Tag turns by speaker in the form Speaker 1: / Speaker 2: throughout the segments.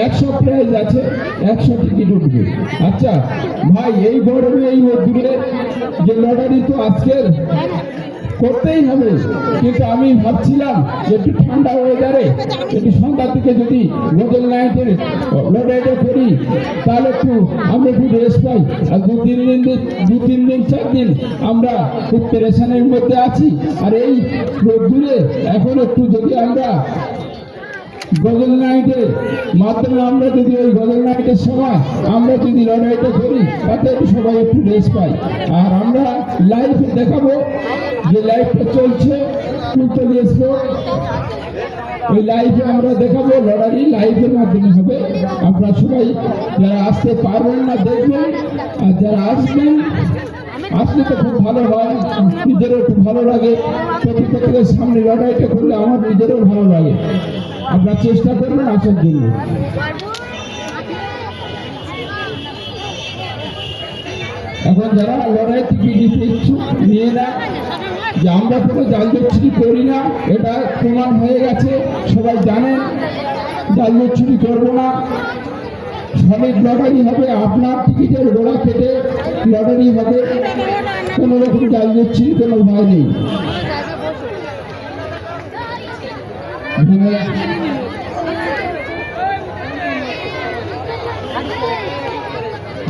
Speaker 1: একশো প্রাইজ আছে, 100 টিকিট উঠবে। আচ্ছা ভাই, এই গরমে এই রোদ্দুরে যে লটারি তো আজকের করতেই হবে, কিন্তু আমি ভাবছিলাম যে একটু ঠান্ডা ওয়েদারে একটু সন্ধ্যার দিকে যদি গজল নাইটের লটারিটা করি তাহলে একটু আমরা একটু রেস্ট পাই। আর দু তিন দিন 4 দিন আমরা খুব পেরেশানের মধ্যে আছি, আর এই রোদ্দুরে এখন একটু যদি আমরা গজল নাইটের মাধ্যমে আমরা যদি ওই গজল নাইটের সময় আমরা যদি লড়াইটা করি তাতে সবাই একটু রেস্ট পাই। আর আমরা লাইভে দেখাবো যে লাইভটা চলছে ওই লাইভে আমরা দেখাবো, লড়াই লাইভের মাধ্যমে হবে। আপনারা সবাই যারা আসতে পারবেন না দেখবেন, আর যারা আসবেন আসলে তো খুব ভালো হয়, নিজেরও একটু ভালো লাগে। প্রতিপক্ষের সামনে লড়াইটা করলে আমার নিজেরও ভালো লাগে। আপনারা চেষ্টা করবেন আসার জন্য। এখন যারা লড়াই টিকিট দিতে ইচ্ছুক নিয়ে নেয়, যে আমরা কোনো জালদস্যুরি করি না, এটা প্রমাণ হয়ে গেছে, সবাই জানেন জালদস্যুরি করবো না। সঠিক লটারি হবে, আপনার টিকিটের গোড়া কেটে লটারি হবে, কোনো রকম জালদস্যুরি কোনো ভয় নেই।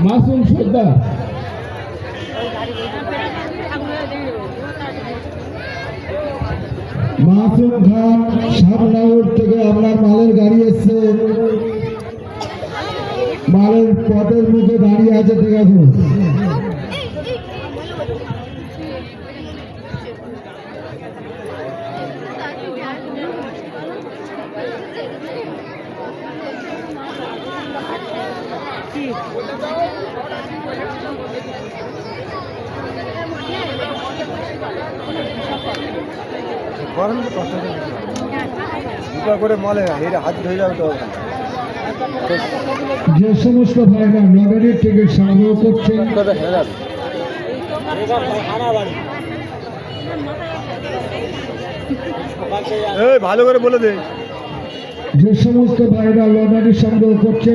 Speaker 1: মাসুম সর্দার,
Speaker 2: মাসুম খান সামনাউর থেকে আপনার মালের গাড়ি এসছে, মালের পথের মুখে দাঁড়িয়ে আছে, ঠিক আছে। যে সমস্ত ভাইরা লটারির টিকিট সংগ্রহ করছে
Speaker 3: ভালো করে বলে দে,
Speaker 2: যে সমস্ত ভাইরা লটারি সংগ্রহ করছে,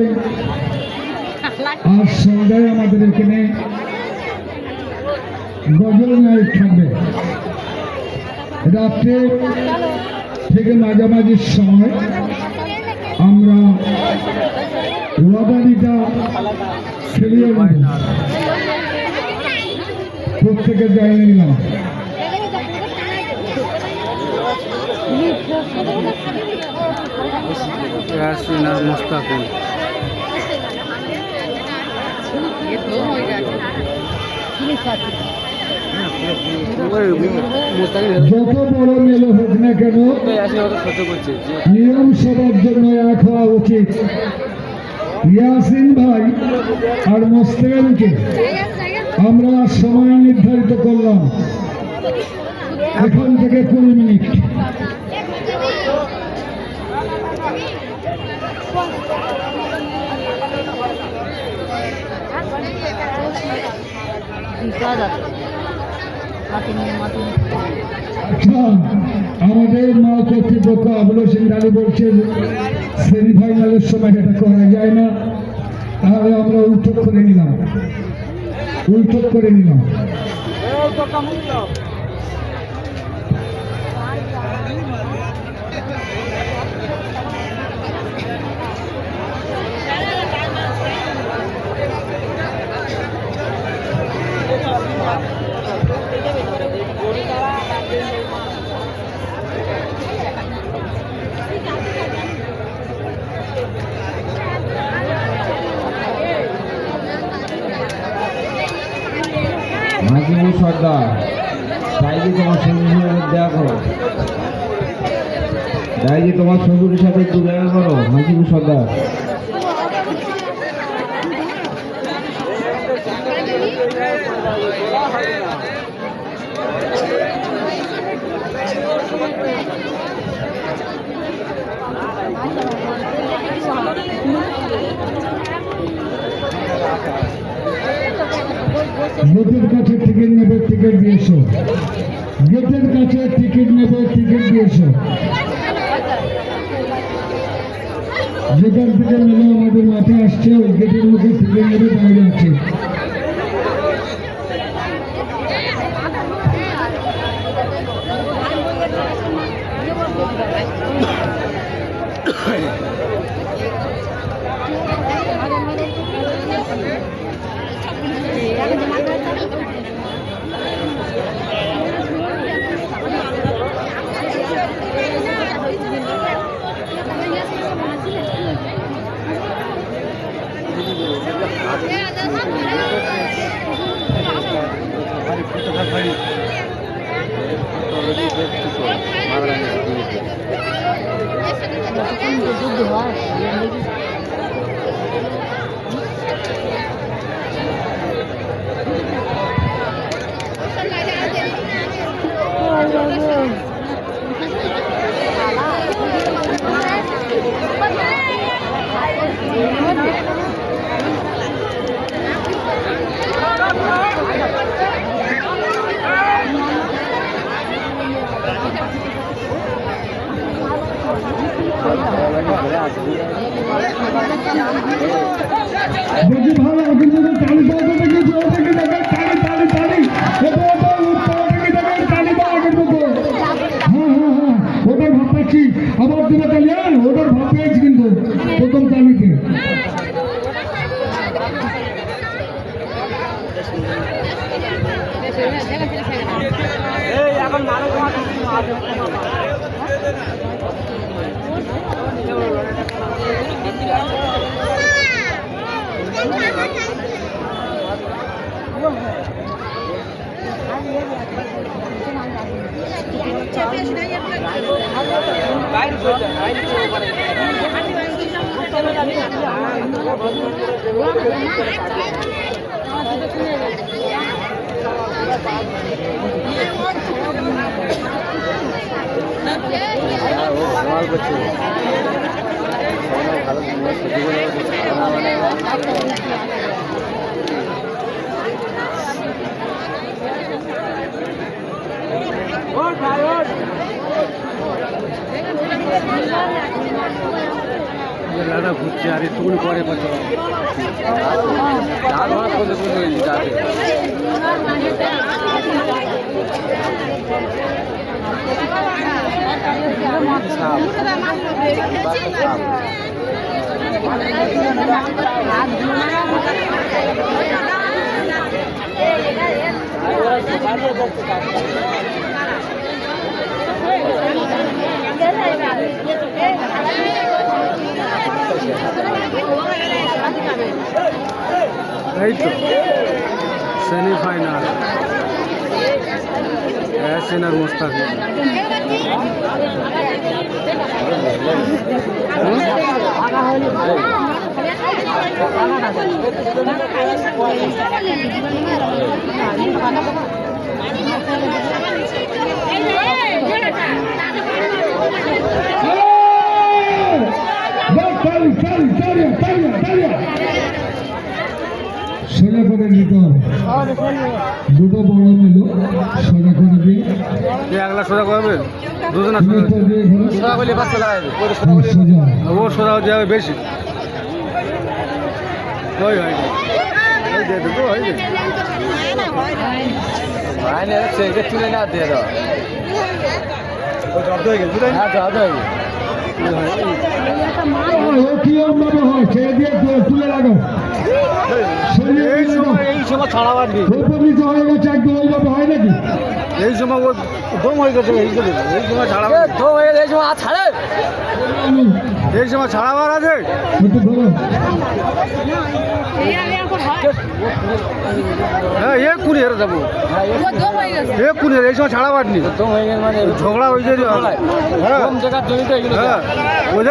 Speaker 2: আজ সন্ধ্যায় আমাদের এখানে গজল নাইট থাকবে। রাত্রে থেকে মাঝামাঝির সময় আমরা লটারিটা খেলিয়ে প্রত্যেকের জায়গা নিলাম।
Speaker 3: মুস্তাকিম
Speaker 2: যত বড় মেলে হোক না কেন, নিয়ম সবার জন্য এক হওয়া উচিত। ইয়াসিন ভাই আর মোস্তাকিমকে আমরা সময় নির্ধারিত করলাম, এখন থেকে 20 মিনিট। আচ্ছা, আমাদের মা কর্তৃপক্ষ আবুল হোসেন আলী বলছেন সেমিফাইনালের সময় এটা করা যায় না, তাহলে আমরা উল্টোক করে নিলাম।
Speaker 1: মাজিবুর সর্দার, ডাইজি তোমার সঙ্গীর সাথে দেখা করো, ডাইজি তোমার সঙ্গীর সাথে একটু দেখা করো। মাজিবুর সর্দার, গেটের কাছে টিকিট নেবে, টিকিট দিয়েছো। গেটের কাছে টিকিট নেবে, টিকিট দিয়েছো।
Speaker 2: যেখান থেকে মেলা আমাদের মাথায় আসছে ওই গেটের মুখে ফিরে মেরে দাঁড়িয়ে আছে। দেখি ভালো কিন্তু তালি পাওয়া দেখি জোর থেকে দেখেন তালি তালি তালি তালি পাওয়া কিন্তু ওটার ভাব পাচ্ছি আবার দিনে তালি ওটার ভাব পেয়েছি কিন্তু প্রথম তালিতে
Speaker 3: দাদা ঘুরছে আর একটু পরে পাচ্ছে এই তো সেমিফাইনাল ইয়াসিন আর মুস্তাফিজ।
Speaker 2: সোজা করে নিতে হবে দুটো বড় মিলো সোজা করে দিয়ে
Speaker 3: একলা সোজা করবে দুজনা সোজা করলে বাচ্চা লাগাবে
Speaker 2: সোজা
Speaker 3: ও সোজা হতে যাবে বেশি ওই ভাই তুলে না দিয়ে দাও
Speaker 2: তুলে লাগো
Speaker 3: এই সময় ছাড়াবার নেই
Speaker 2: হয়ে গেছে একদম ওইভাবে হয় নাকি
Speaker 3: এই সময় ও দম হয়ে গেছে এই সময় ছাড়াবার দম হয়ে গেছে এই সময় আর ছাড়ে এই সময় ছাড়াবার আছে
Speaker 2: একটু ধরো
Speaker 3: হ্যাঁ এ কুড়ি হেরে যাবো এ কুড়ি এই সময় ছাড়াবার নেই দম হয়ে গেছে মানে ঝগড়া হয়ে যায় হ্যাঁ হ্যাঁ ওই